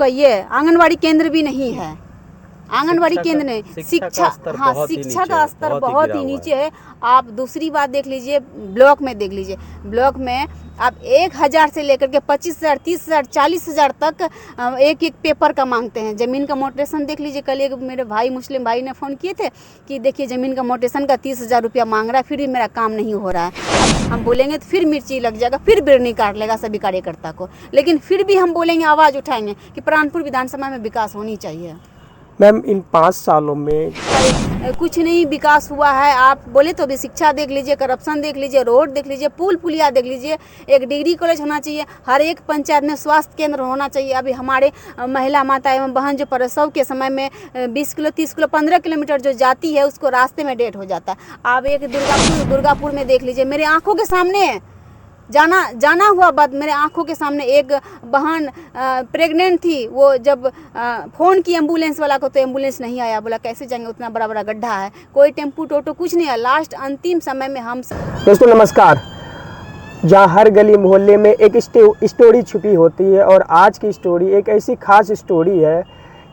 ये आंगनवाड़ी केंद्र भी नहीं है, आंगनवाड़ी केंद्र नहीं, शिक्षा, हाँ शिक्षा का स्तर बहुत ही नीचे है। आप दूसरी बात देख लीजिए, ब्लॉक में देख लीजिए, ब्लॉक में आप 1000 से लेकर के 25,000, 30,000, 40,000 तक एक एक पेपर का मांगते हैं। ज़मीन का मोटेशन देख लीजिए, कल एक मेरे भाई मुस्लिम भाई ने फ़ोन किए थे कि देखिए ज़मीन का मोटेशन का 30,000 रुपया मांग रहा है, फिर भी मेरा काम नहीं हो रहा है। हम बोलेंगे तो फिर मिर्ची लग जाएगा, फिर बिरनी काट लेगा सभी कार्यकर्ता को, लेकिन फिर भी हम बोलेंगे, आवाज़ उठाएंगे कि प्राणपुर विधानसभा में विकास होनी चाहिए। मैम इन 5 सालों में कुछ नहीं विकास हुआ है। आप बोले तो भी शिक्षा देख लीजिए, करप्शन देख लीजिए, रोड देख लीजिए, पुल पुलिया देख लीजिए, एक डिग्री कॉलेज होना चाहिए, हर एक पंचायत में स्वास्थ्य केंद्र होना चाहिए। अभी हमारे महिला माता एवं बहन जो प्रसव के समय में 20 किलो 30 किलो 15 किलोमीटर जो जाती है उसको रास्ते में डेथ हो जाता है। आप एक दुर्गापुर में देख लीजिए, मेरे आंखों के सामने जाना हुआ बात, मेरे आंखों के सामने एक बहन प्रेग्नेंट थी, वो जब फ़ोन की एम्बुलेंस वाला को तो एम्बुलेंस नहीं आया, बोला कैसे जाएंगे, उतना बड़ा बड़ा गड्ढा है, कोई टेम्पू टोटो कुछ नहीं है। लास्ट अंतिम समय में हम दोस्तों नमस्कार। जहाँ हर गली मोहल्ले में एक स्टोरी छुपी होती है, और आज की स्टोरी एक ऐसी खास स्टोरी है,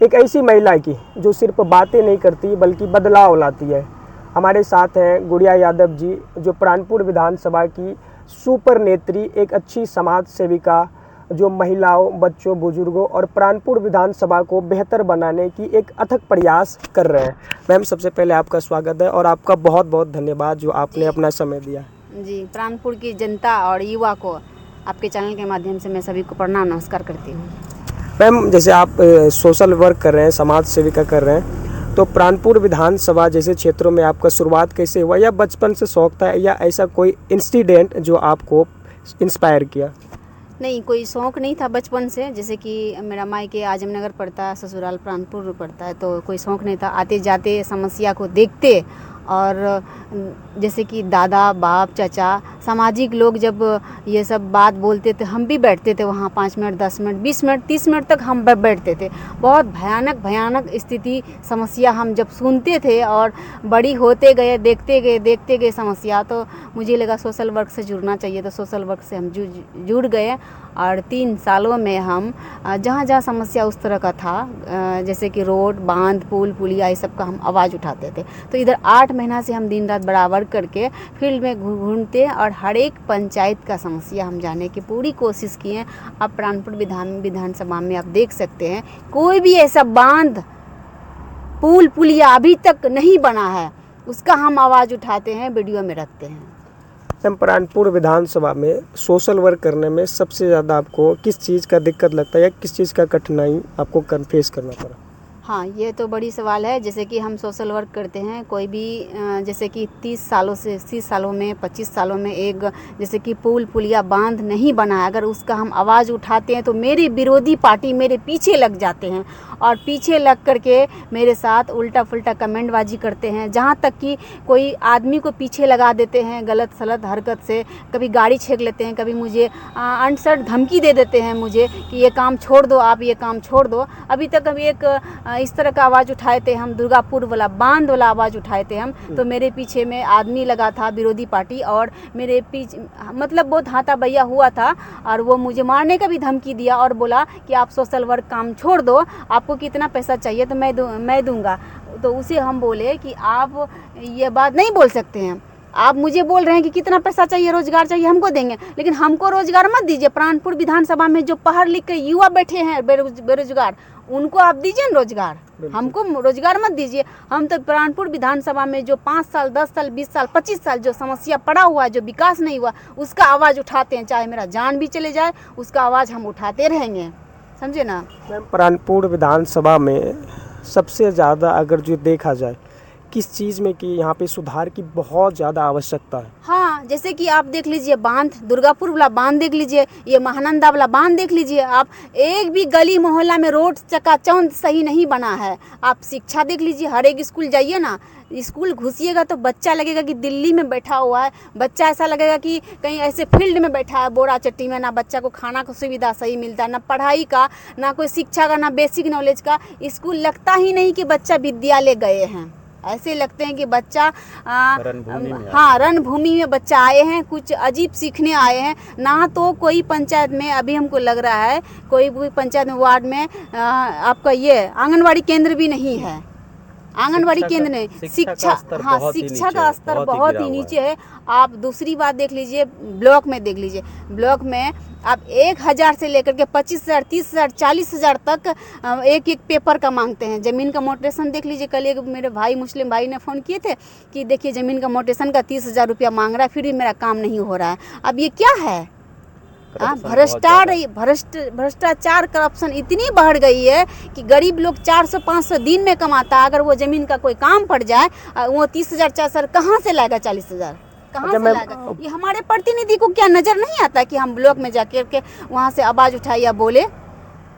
एक ऐसी महिला की जो सिर्फ बातें नहीं करती बल्कि बदलाव लाती है। हमारे साथ हैं गुड़िया यादव जी, जो प्राणपुर विधानसभा की सुपर नेत्री, एक अच्छी समाज सेविका, जो महिलाओं, बच्चों, बुजुर्गों और प्राणपुर विधानसभा को बेहतर बनाने की एक अथक प्रयास कर रहे हैं। मैम सबसे पहले आपका स्वागत है और आपका बहुत बहुत धन्यवाद जो आपने अपना समय दिया। जी, प्राणपुर की जनता और युवा को आपके चैनल के माध्यम से मैं सभी को प्रणाम नमस्कार करती हूँ। मैम जैसे आप सोशल वर्क कर रहे हैं, समाज सेविका कर रहे हैं, तो प्राणपुर विधानसभा जैसे क्षेत्रों में आपका शुरुआत कैसे हुआ, या बचपन से शौक था, या ऐसा कोई इंसिडेंट जो आपको इंस्पायर किया? नहीं, कोई शौक़ नहीं था बचपन से। जैसे कि मेरा मायके आजमनगर पड़ता है, ससुराल प्राणपुर पड़ता है, तो कोई शौक़ नहीं था। आते जाते समस्या को देखते, और जैसे कि दादा बाप चाचा सामाजिक लोग जब ये सब बात बोलते थे, हम भी बैठते थे वहाँ 5 मिनट 10 मिनट 20 मिनट 30 मिनट तक हम बैठते थे। बहुत भयानक स्थिति समस्या हम जब सुनते थे और बड़ी होते गए, देखते गए समस्या, तो मुझे लगा सोशल वर्क से जुड़ना चाहिए, तो सोशल वर्क से हम जुड़ गए। और 3 सालों में हम जहाँ समस्या उस तरह का था, जैसे कि रोड, बांध, पुल पुलिया, ये सब का हम आवाज़ उठाते थे। तो इधर 8 महीना से हम दिन रात बराबर करके फील्ड में घूमते और हर एक पंचायत का समस्या हम जानने की पूरी कोशिश किए। अब प्राणपुर विधानसभा में आप देख सकते हैं, कोई भी ऐसा बांध पुल पुलिया अभी तक नहीं बना है, उसका हम आवाज़ उठाते हैं, वीडियो में रखते हैं। मैम प्राणपुर विधानसभा में सोशल वर्क करने में सबसे ज़्यादा आपको किस चीज़ का दिक्कत लगता है, या किस चीज़ का कठिनाई आपको फेस करना पड़ा? हाँ, ये तो बड़ी सवाल है। जैसे कि हम सोशल वर्क करते हैं, कोई भी जैसे कि 30 सालों में 25 सालों में एक जैसे कि पुल पुलिया बांध नहीं बना है, अगर उसका हम आवाज़ उठाते हैं तो मेरे विरोधी पार्टी मेरे पीछे लग जाते हैं, और पीछे लग करके मेरे साथ उल्टा फुल्टा कमेंटबाजी करते हैं। जहाँ तक कि कोई आदमी को पीछे लगा देते हैं गलत सलत हरकत से, कभी गाड़ी छेक लेते हैं, कभी मुझे अनसर्ट धमकी दे देते हैं मुझे कि ये काम छोड़ दो, आप ये काम छोड़ दो। अभी तक हम एक इस तरह का आवाज़ उठाए थे, हम दुर्गापुर वाला बांध वाला आवाज़ उठाए थे हम, तो मेरे पीछे में आदमी लगा था विरोधी पार्टी, और मेरे पीछे मतलब बहुत हाथापाई हुआ था, और वो मुझे मारने का भी धमकी दिया और बोला कि आप सोशल वर्क काम छोड़ दो, आपको कितना पैसा चाहिए तो मैं दूंगा। तो उसे हम बोले कि आप ये बात नहीं बोल सकते हैं, आप मुझे बोल रहे हैं कि कितना पैसा चाहिए, रोजगार चाहिए, हमको देंगे, लेकिन हमको रोजगार मत दीजिए। प्राणपुर विधानसभा में जो पढ़ लिख के युवा बैठे हैं बेरोजगार, उनको आप दीजिए न रोजगार, हमको रोजगार मत दीजिए। हम तो प्राणपुर विधानसभा में जो 5 साल 10 साल 20 साल 25 साल जो समस्या पड़ा हुआ है, जो विकास नहीं हुआ, उसका आवाज़ उठाते हैं, चाहे मेरा जान भी चले जाए, उसका आवाज़ हम उठाते रहेंगे, समझे ना। मैम प्राणपुर विधानसभा में सबसे ज़्यादा अगर जो देखा जाए किस चीज़ में कि यहाँ पे सुधार की बहुत ज़्यादा आवश्यकता है? हाँ, जैसे कि आप देख लीजिए बांध, दुर्गापुर वाला बांध देख लीजिए, ये महानंदा वाला बांध देख लीजिए आप, एक भी गली मोहल्ला में रोड चकाचौंध सही नहीं बना है। आप शिक्षा देख लीजिए, हर एक स्कूल जाइए ना, स्कूल घुसिएगा तो बच्चा लगेगा कि दिल्ली में बैठा हुआ है, बच्चा ऐसा लगेगा कि कहीं ऐसे फील्ड में बैठा है बोरा चट्टी में। ना बच्चा को खाना का सुविधा सही मिलता है, ना पढ़ाई का, ना कोई शिक्षा का, ना बेसिक नॉलेज का। स्कूल लगता ही नहीं कि बच्चा विद्यालय गए हैं, ऐसे लगते हैं कि बच्चा रणभूमि में हाँ रणभूमि में बच्चा आए हैं, कुछ अजीब सीखने आए हैं। ना तो कोई पंचायत में अभी हमको लग रहा है कोई भी पंचायत में वार्ड में आपका ये आंगनवाड़ी केंद्र भी नहीं है। आंगनवाड़ी केंद्र नहीं, शिक्षा हाँ शिक्षा का स्तर बहुत ही नीचे है। आप दूसरी बात देख लीजिए, ब्लॉक में देख लीजिए, ब्लॉक में आप 1000 से लेकर के 25,000, 30,000, 40,000 तक एक एक पेपर का मांगते हैं। ज़मीन का मोटेशन देख लीजिए, कल एक मेरे भाई मुस्लिम भाई ने फ़ोन किए थे कि देखिए ज़मीन का मोटेशन का 30,000 रुपया मांग रहा है, फिर भी मेरा काम नहीं हो रहा है। अब ये क्या है? भ्रष्टाचार करप्शन इतनी बढ़ गई है कि गरीब लोग 400-500 दिन में कमाता है। अगर वो ज़मीन का कोई काम पड़ जाए वो 30,000 40,000 कहाँ से लाएगा? 40,000 कहाँ से लाएगा? ये हमारे प्रतिनिधि को क्या नज़र नहीं आता कि हम ब्लॉक में जाकर के वहाँ से आवाज़ उठाए या बोले?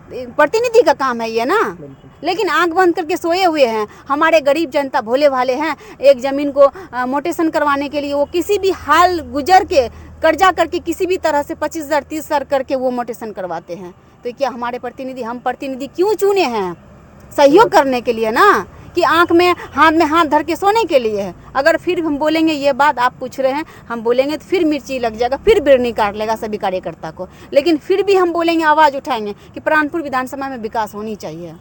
प्रतिनिधि का काम है ये ना, लेकिन आंख बंद करके सोए हुए हैं। हमारे गरीब जनता भोले भाले हैं, एक ज़मीन को मोटेशन करवाने के लिए वो किसी भी हाल गुजर के कर्जा करके किसी भी तरह से 25,000 30,000 करके वो मोटेशन करवाते हैं। तो क्या हमारे प्रतिनिधि, हम प्रतिनिधि क्यों चुने हैं? सहयोग करने के लिए ना, कि आंख में हाथ धर के सोने के लिए है? अगर फिर हम बोलेंगे ये बात आप पूछ रहे हैं, हम बोलेंगे तो फिर मिर्ची लग जाएगा, फिर बिरनी काट लेगा सभी कार्यकर्ता को। लेकिन फिर भी हम बोलेंगे, आवाज़ उठाएंगे कि प्राणपुर विधानसभा में विकास होनी चाहिए।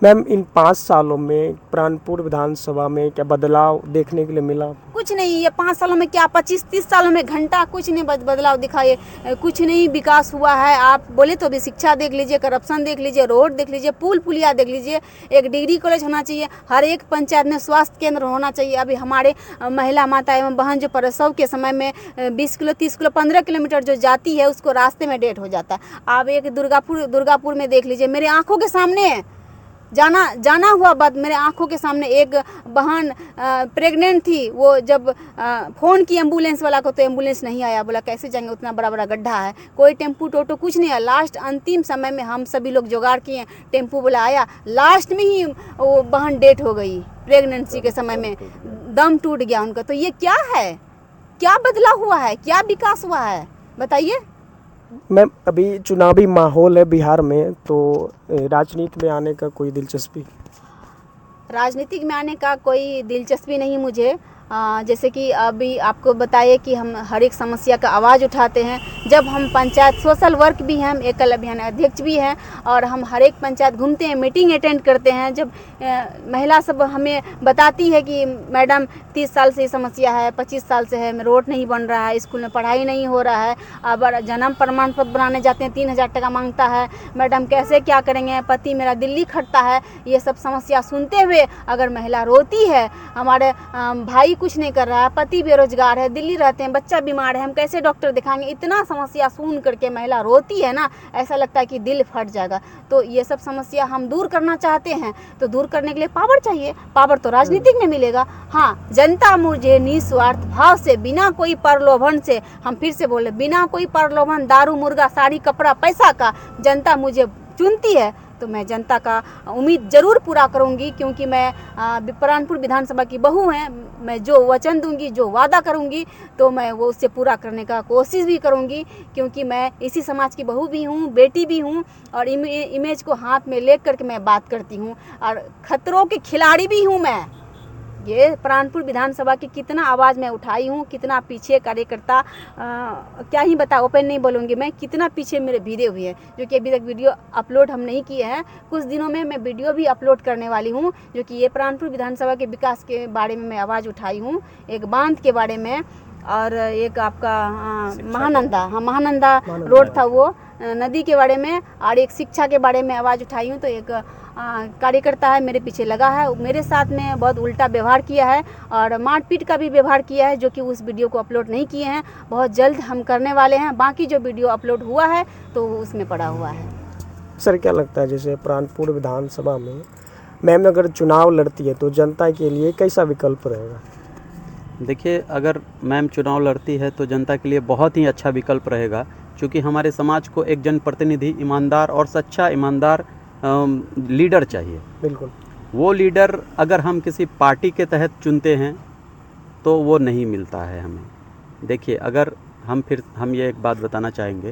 मैम, इन 5 सालों में प्राणपुर विधानसभा में क्या बदलाव देखने के लिए मिला? कुछ नहीं। ये 5 सालों में क्या, 25-30 सालों में घंटा कुछ नहीं बदलाव दिखाए, कुछ नहीं विकास हुआ है। आप बोले तो भी शिक्षा देख लीजिए, करप्शन देख लीजिए, रोड देख लीजिए, पुल पुलिया देख लीजिए, एक डिग्री कॉलेज होना चाहिए, हर एक पंचायत में स्वास्थ्य केंद्र होना चाहिए। अभी हमारे महिला माता एवं बहन जो प्रसव के समय में 20 किलो 30 किलो 15 किलोमीटर जो जाती है उसको रास्ते में डेथ हो जाता है। आप एक दुर्गापुर में देख लीजिए, मेरे आँखों के सामने जाना हुआ बात, मेरे आंखों के सामने एक बहन प्रेग्नेंट थी। वो जब फ़ोन की एम्बुलेंस वाला को तो एम्बुलेंस नहीं आया, बोला कैसे जाएंगे, उतना बड़ा बड़ा गड्ढा है, कोई टेम्पू टोटो कुछ नहीं आया। लास्ट अंतिम समय में हम सभी लोग जुगाड़ किए, टेम्पू बोला आया, लास्ट में ही वो बहन डेथ हो गई। प्रेगनेंसी के समय में दम टूट गया उनका। तो ये क्या है? क्या बदलाव हुआ है? क्या विकास हुआ है? बताइए। मैम, अभी चुनावी माहौल है बिहार में, तो राजनीति में आने का कोई दिलचस्पी? राजनीतिक में आने का कोई दिलचस्पी नहीं मुझे। जैसे कि अभी आपको बताइए कि हम हर एक समस्या का आवाज़ उठाते हैं। जब हम पंचायत सोशल वर्क भी हैं, हम एकल अभियान अध्यक्ष भी हैं, और हम हर एक पंचायत घूमते हैं, मीटिंग अटेंड करते हैं। जब महिला सब हमें बताती है कि मैडम 30 साल से ये समस्या है, 25 साल से है, रोड नहीं बन रहा है, स्कूल में पढ़ाई नहीं हो रहा है, अब जन्म प्रमाण पत्र बनाने जाते हैं 3,000 टका मांगता है, मैडम कैसे क्या करेंगे, पति मेरा दिल्ली खटता है। ये सब समस्या सुनते हुए अगर महिला रोती है, हमारे भाई कुछ नहीं कर रहा है, पति बेरोजगार है, दिल्ली रहते हैं, बच्चा बीमार है, हम कैसे डॉक्टर दिखाएंगे, इतना समस्या सुन करके महिला रोती है ना, ऐसा लगता है कि दिल फट जाएगा। तो ये सब समस्या हम दूर करना चाहते हैं, तो दूर करने के लिए पावर चाहिए। पावर तो राजनीतिक में मिलेगा। हाँ, जनता मुझे निस्वार्थ भाव से, बिना कोई प्रलोभन से, हम फिर से बोले, बिना कोई प्रलोभन, दारू मुर्गा साड़ी कपड़ा पैसा का जनता मुझे चुनती है, तो मैं जनता का उम्मीद ज़रूर पूरा करूंगी। क्योंकि मैं प्राणपुर विधानसभा की बहू हैं, मैं जो वचन दूंगी, जो वादा करूंगी, तो मैं वो उससे पूरा करने का कोशिश भी करूंगी। क्योंकि मैं इसी समाज की बहू भी हूँ, बेटी भी हूँ, और इमेज को हाथ में ले करके मैं बात करती हूँ, और खतरों के खिलाड़ी भी हूँ मैं। ये प्राणपुर विधानसभा की कितना आवाज़ मैं उठाई हूँ, कितना पीछे कार्यकर्ता, क्या ही बता, ओपन नहीं बोलूँगी मैं, कितना पीछे मेरे भिड़े हुए हैं, जो कि अभी तक वीडियो अपलोड हम नहीं किए हैं। कुछ दिनों में मैं वीडियो भी अपलोड करने वाली हूँ, जो कि ये प्राणपुर विधानसभा के विकास के बारे में मैं आवाज़ उठाई हूँ, एक बांध के बारे में, और एक आपका महानंदा रोड था वो नदी के बारे में, और एक शिक्षा के बारे में आवाज़ उठाई हूँ। तो एक कार्यकर्ता है मेरे पीछे लगा है, मेरे साथ में बहुत उल्टा व्यवहार किया है और मारपीट का भी व्यवहार किया है, जो कि उस वीडियो को अपलोड नहीं किए हैं। बहुत जल्द हम करने वाले हैं। बाकी जो वीडियो अपलोड हुआ है तो उसमें पड़ा हुआ है। सर, क्या लगता है जैसे प्राणपुर विधानसभा में मैम अगर चुनाव लड़ती है तो जनता के लिए कैसा विकल्प रहेगा? देखिए, अगर मैम चुनाव लड़ती है तो जनता के लिए बहुत ही अच्छा विकल्प रहेगा, क्योंकि हमारे समाज को एक जनप्रतिनिधि ईमानदार और सच्चा ईमानदार लीडर चाहिए। बिल्कुल। वो लीडर अगर हम किसी पार्टी के तहत चुनते हैं तो वो नहीं मिलता है हमें। देखिए, अगर हम ये एक बात बताना चाहेंगे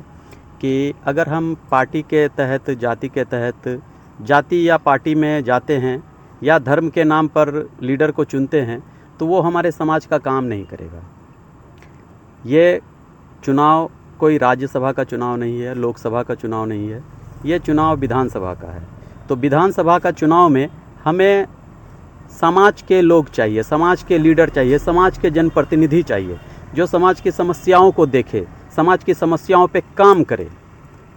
कि अगर हम पार्टी के तहत, जाति के तहत, जाति या पार्टी में जाते हैं, या धर्म के नाम पर लीडर को चुनते हैं तो वो हमारे समाज का काम नहीं करेगा। ये चुनाव कोई राज्यसभा का चुनाव नहीं है, लोकसभा का चुनाव नहीं है, ये चुनाव विधानसभा का है। तो विधानसभा का चुनाव में हमें समाज के लोग चाहिए, समाज के लीडर चाहिए, समाज के जनप्रतिनिधि चाहिए, जो समाज की समस्याओं को देखे, समाज की समस्याओं पे काम करे।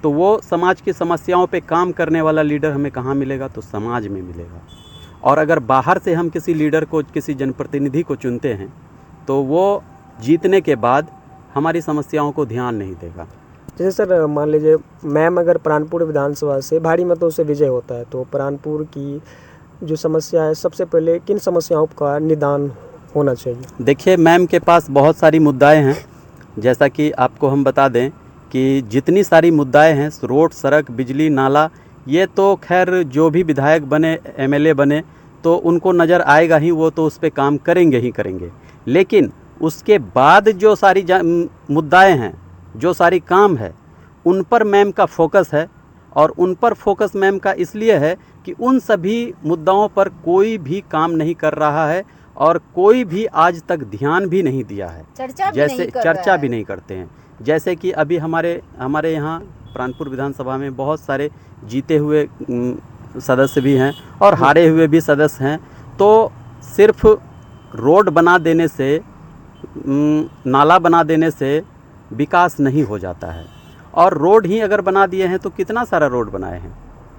तो वो समाज की समस्याओं पे काम करने वाला लीडर हमें कहाँ मिलेगा? तो समाज में मिलेगा। और अगर बाहर से हम किसी लीडर को, किसी जनप्रतिनिधि को चुनते हैं तो वो जीतने के बाद हमारी समस्याओं को ध्यान नहीं देगा। जैसे सर मान लीजिए मैम अगर प्राणपुर विधानसभा से भारी मतों से विजय होता है तो प्राणपुर की जो समस्या है सबसे पहले किन समस्याओं का निदान होना चाहिए? देखिए, मैम के पास बहुत सारी मुद्दाएं हैं। जैसा कि आपको हम बता दें कि जितनी सारी मुद्दाएं हैं, रोड, सड़क, बिजली, नाला, ये तो खैर जो भी विधायक बने, एमएलए बने तो उनको नज़र आएगा ही, वो तो उस पर काम करेंगे ही करेंगे। लेकिन उसके बाद जो सारी मुद्दाएं हैं, जो सारी काम है, उन पर मैम का फोकस है। और उन पर फोकस मैम का इसलिए है कि उन सभी मुद्दाओं पर कोई भी काम नहीं कर रहा है और कोई भी आज तक ध्यान भी नहीं दिया है, चर्चा भी नहीं करते हैं। जैसे कि अभी हमारे यहाँ प्राणपुर विधानसभा में बहुत सारे जीते हुए सदस्य भी हैं और हारे हुए भी सदस्य हैं। तो सिर्फ रोड बना देने से, नाला बना देने से विकास नहीं हो जाता है। और रोड ही अगर बना दिए हैं तो कितना सारा रोड बनाए हैं,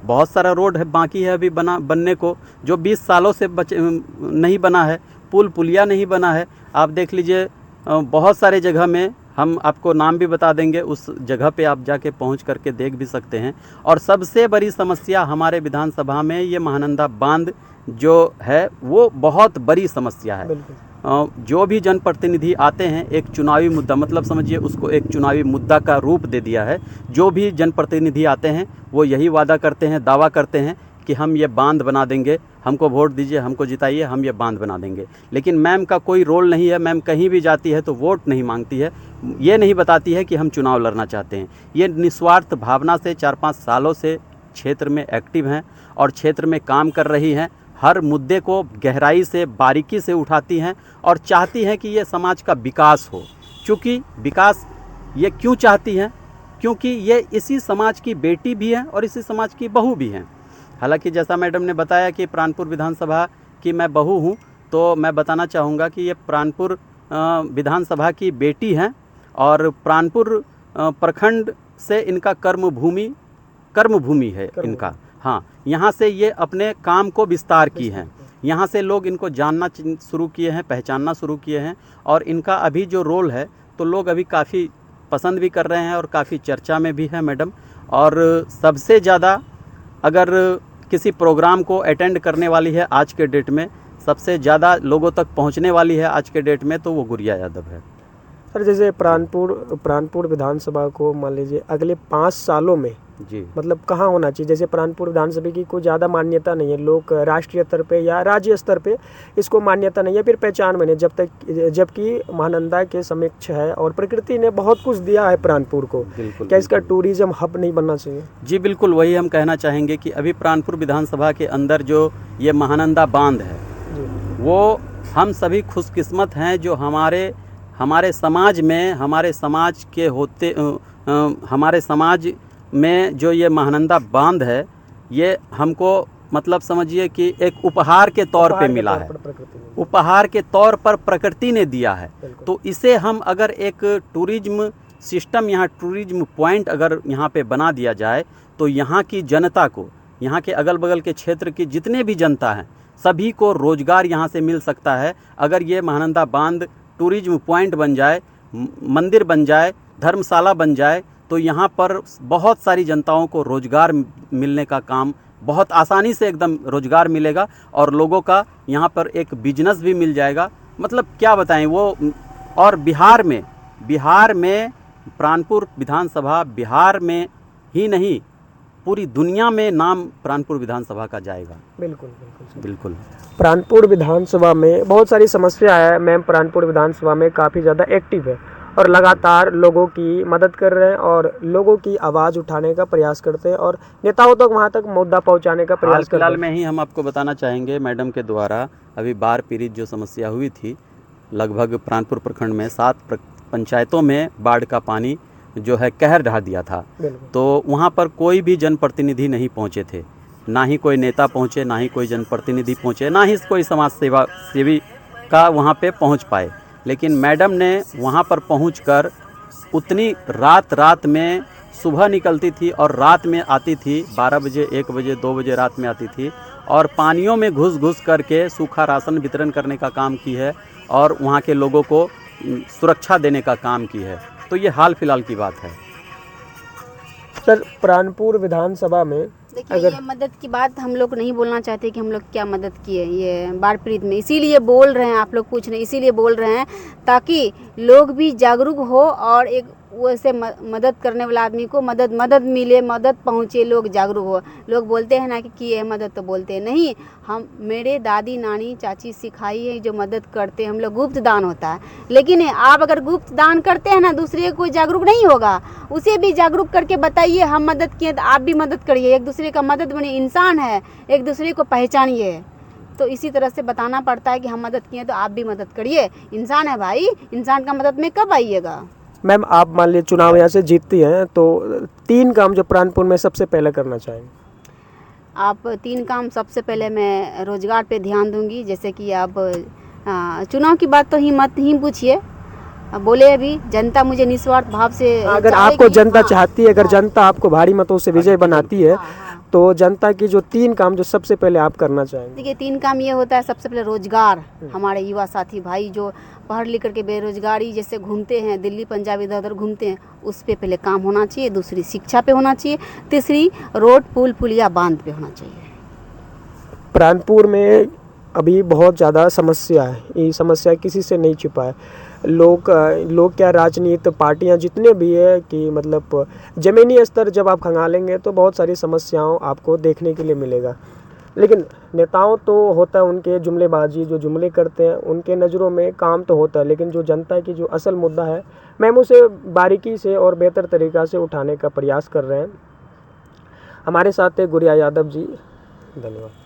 बहुत सारा रोड है बाकी है अभी बनने को, जो 20 सालों से नहीं बना है। पुल पुलिया नहीं बना है। आप देख लीजिए, बहुत सारे जगह में, हम आपको नाम भी बता देंगे, उस जगह पे आप जाके पहुंच करके देख भी सकते हैं। और सबसे बड़ी समस्या हमारे विधानसभा में ये महानंदा बांध जो है वो बहुत बड़ी समस्या है। जो भी जनप्रतिनिधि आते हैं, एक चुनावी मुद्दा, मतलब समझिए उसको एक चुनावी मुद्दा का रूप दे दिया है। जो भी जनप्रतिनिधि आते हैं वो यही वादा करते हैं, दावा करते हैं कि हम ये बांध बना देंगे, हमको वोट दीजिए, हमको जिताइए, हम ये बांध बना देंगे। लेकिन मैम का कोई रोल नहीं है। मैम कहीं भी जाती है तो वोट नहीं मांगती है, ये नहीं बताती है कि हम चुनाव लड़ना चाहते हैं। ये निस्वार्थ भावना से 4-5 सालों से क्षेत्र में एक्टिव हैं और क्षेत्र में काम कर रही हैं। हर मुद्दे को गहराई से, बारीकी से उठाती हैं और चाहती हैं कि ये समाज का विकास हो। क्योंकि विकास ये क्यों चाहती हैं? क्योंकि ये इसी समाज की बेटी भी हैं और इसी समाज की बहू भी हैं। हालांकि जैसा मैडम ने बताया कि प्राणपुर विधानसभा की मैं बहू हूँ, तो मैं बताना चाहूँगा कि ये प्राणपुर विधानसभा की बेटी हैं और प्राणपुर प्रखंड से इनका कर्मभूमि है इनका। हाँ, यहाँ से ये अपने काम को विस्तार की हैं। यहाँ से लोग इनको जानना शुरू किए हैं, पहचानना शुरू किए हैं। और इनका अभी जो रोल है तो लोग अभी काफ़ी पसंद भी कर रहे हैं और काफ़ी चर्चा में भी है मैडम। और सबसे ज़्यादा अगर किसी प्रोग्राम को अटेंड करने वाली है आज के डेट में, सबसे ज़्यादा लोगों तक पहुँचने वाली है आज के डेट में, तो वो गुड़िया यादव है। सर जैसे प्राणपुर विधानसभा को मान लीजिए अगले 5 सालों में जी, मतलब कहाँ होना चाहिए? जैसे प्राणपुर विधानसभा की कोई ज़्यादा मान्यता नहीं है, लोग राष्ट्रीय स्तर पे या राज्य स्तर पे इसको मान्यता नहीं है, फिर पहचान में नहीं, जबकि महानंदा के समक्ष है और प्रकृति ने बहुत कुछ दिया है प्राणपुर को। क्या इसका टूरिज्म हब नहीं बनना चाहिए? जी बिल्कुल, वही हम कहना चाहेंगे कि अभी प्राणपुर विधानसभा के अंदर जो ये महानंदा बांध है वो हम सभी खुशकिस्मत हैं जो हमारे समाज में, हमारे समाज के होते हमारे समाज में जो ये महानंदा बांध है ये हमको मतलब समझिए कि एक उपहार के तौर पे मिला है, उपहार के तौर पर प्रकृति ने दिया है। तो इसे हम अगर एक टूरिज्म सिस्टम, यहाँ टूरिज्म पॉइंट अगर यहाँ पे बना दिया जाए तो यहाँ की जनता को, यहाँ के अगल बगल के क्षेत्र की जितने भी जनता हैं सभी को रोजगार यहाँ से मिल सकता है। अगर ये महानंदा बांध टूरिज्म पॉइंट बन जाए, मंदिर बन जाए, धर्मशाला बन जाए तो यहाँ पर बहुत सारी जनताओं को रोजगार मिलने का काम बहुत आसानी से, एकदम रोजगार मिलेगा और लोगों का यहाँ पर एक बिजनेस भी मिल जाएगा। मतलब क्या बताएं वो। और बिहार में प्राणपुर विधानसभा, बिहार में ही नहीं पूरी दुनिया में नाम प्राणपुर विधानसभा का जाएगा। बिल्कुल। प्राणपुर विधानसभा में बहुत सारी समस्या है। मैम प्राणपुर विधानसभा में काफ़ी ज़्यादा एक्टिव है और लगातार लोगों की मदद कर रहे हैं और लोगों की आवाज़ उठाने का प्रयास करते हैं और नेताओं तक वहाँ तक मुद्दा पहुँचाने का हाल प्रयास करते फिलहाल हैं। में ही हम आपको बताना चाहेंगे मैडम के द्वारा अभी बाढ़ पीड़ित जो समस्या हुई थी, लगभग प्राणपुर प्रखंड में 7 पंचायतों में बाढ़ का पानी जो है कहर ढा दिया था। बिल्कुल। तो वहाँ पर कोई भी जनप्रतिनिधि नहीं पहुँचे थे, ना ही कोई नेता पहुँचे, ना ही कोई जनप्रतिनिधि पहुँचे, ना ही कोई समाज सेवी का वहाँ पे पहुँच पाए। लेकिन मैडम ने वहाँ पर पहुँचकर उतनी रात में सुबह निकलती थी और रात में आती थी, 12 बजे, 1 बजे, 2 बजे रात में आती थी और पानियों में घुस करके सूखा राशन वितरण करने का काम की है और वहाँ के लोगों को सुरक्षा देने का काम की है। तो ये हाल फिलहाल की बात है। सर, प्राणपुर विधानसभा में देखिए, ये मदद की बात हम लोग नहीं बोलना चाहते कि हम लोग क्या मदद किए ये बाढ़ पीड़ित में, इसीलिए बोल रहे हैं, आप लोग पूछ रहे हैं इसीलिए बोल रहे हैं ताकि लोग भी जागरूक हो और एक वैसे मदद करने वाला आदमी को मदद मिले, मदद पहुँचे, लोग जागरूक हो। लोग बोलते हैं ना कि किए मदद, तो बोलते हैं नहीं। हम मेरे दादी नानी चाची सिखाई है जो मदद करते हैं हम लोग, गुप्त दान होता है। लेकिन आप अगर गुप्त दान करते हैं ना, दूसरे को जागरूक नहीं होगा, उसे भी जागरूक करके बताइए हम मदद किए, तो आप भी मदद करिए, एक दूसरे का मदद बने, इंसान है, एक दूसरे को पहचानिए। तो इसी तरह से बताना पड़ता है कि हम मदद किए तो आप भी मदद करिए, इंसान है भाई, इंसान का मदद में कब आइएगा। मैम, आप मान लीजिए चुनाव यहाँ से जीतती हैं तो 3 काम जो प्राणपुर में सबसे पहले करना चाहेंगे? आप 3 काम सबसे पहले मैं रोजगार पे ध्यान दूंगी। जैसे कि आप चुनाव की बात तो ही मत ही पूछिए, बोले अभी जनता मुझे निस्वार्थ भाव से अगर चाहेगी। आपको जनता हाँ, चाहती है, अगर हाँ, जनता आपको भारी मतों से विजय बनाती है, हाँ। तो जनता की जो 3 काम जो सबसे पहले आप करना चाहेंगे? देखिए, 3 काम ये होता है, सबसे पहले रोजगार। हमारे युवा साथी भाई जो पढ़ लिख करके बेरोजगारी जैसे घूमते हैं, दिल्ली पंजाब इधर उधर घूमते हैं, उस पे पहले काम होना चाहिए। दूसरी शिक्षा पे होना चाहिए। तीसरी रोड पुल पुलिया बांध पे होना चाहिए। प्राणपुर में अभी बहुत ज़्यादा समस्या है, ये समस्या किसी से नहीं छिपा है। लोग क्या, राजनीतिक पार्टियां जितने भी है कि मतलब ज़मीनी स्तर जब आप खंगालेंगे तो बहुत सारी समस्याओं आपको देखने के लिए मिलेगा। लेकिन नेताओं तो होता है उनके जुमलेबाजी, जो जुमले करते हैं उनके नज़रों में काम तो होता है, लेकिन जो जनता की जो असल मुद्दा है, मैम उसे बारीकी से और बेहतर तरीक़ा से उठाने का प्रयास कर रहे हैं। हमारे साथ है गुड़िया यादव जी, धन्यवाद।